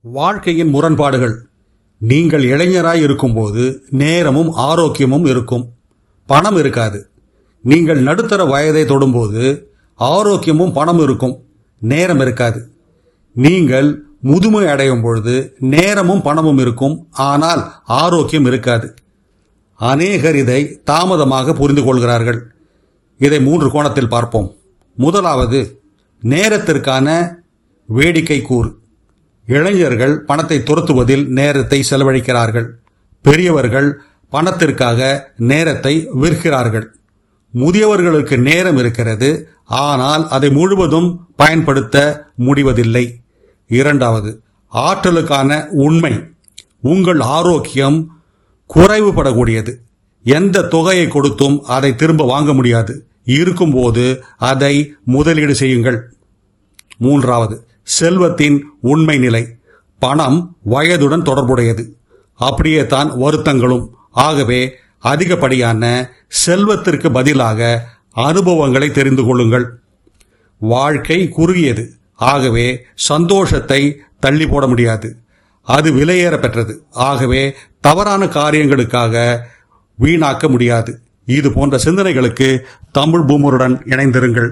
வாழ்க்கையின் முரண்பாடுகள். நீங்கள் இளைஞராய் இருக்கும்போது நேரமும் ஆரோக்கியமும் இருக்கும், பணம் இருக்காது. நீங்கள் நடுத்தர வயதை தொடும்போது ஆரோக்கியமும் பணம் இருக்கும், நேரம் இருக்காது. நீங்கள் முதுமை அடையும் பொழுது நேரமும் பணமும் இருக்கும், ஆனால் ஆரோக்கியம் இருக்காது. அநேகர் இதை தாமதமாக புரிந்து கொள்கிறார்கள். இதை 3 கோணத்தில் பார்ப்போம். முதலாவது, நேரத்திற்கான வேடிக்கை கூறு. இளைஞர்கள் பணத்தை துரத்துவதில் நேரத்தை செலவழிக்கிறார்கள். பெரியவர்கள் பணத்திற்காக நேரத்தை விற்கிறார்கள். முதியவர்களுக்கு நேரம் இருக்கிறது, ஆனால் அதை முழுவதும் பயன்படுத்த முடிவதில்லை. இரண்டாவது, ஆற்றலுக்கான உண்மை. உங்கள் ஆரோக்கியம் குறைவுபடக்கூடியது. எந்த தொகையை கொடுத்தும் அதை திரும்ப வாங்க முடியாது. இருக்கும்போது அதை முதலீடு செய்யுங்கள். மூன்றாவது, செல்வத்தின் உண்மை நிலை. பணம் வயதுடன் தொடர்புடையது, அப்படியே தான் வருத்தங்களும். ஆகவே அதிகப்படியான செல்வத்திற்கு பதிலாக அனுபவங்களை தெரிந்து கொள்ளுங்கள். வாழ்க்கை குறுகியது, ஆகவே சந்தோஷத்தை தள்ளி போட முடியாது. அது விலையேற பெற்றது, ஆகவே தவறான காரியங்களுக்காக வீணாக்க முடியாது. இது போன்ற சிந்தனைகளுக்கு தமிழ் பூமருடன் இணைந்திருங்கள்.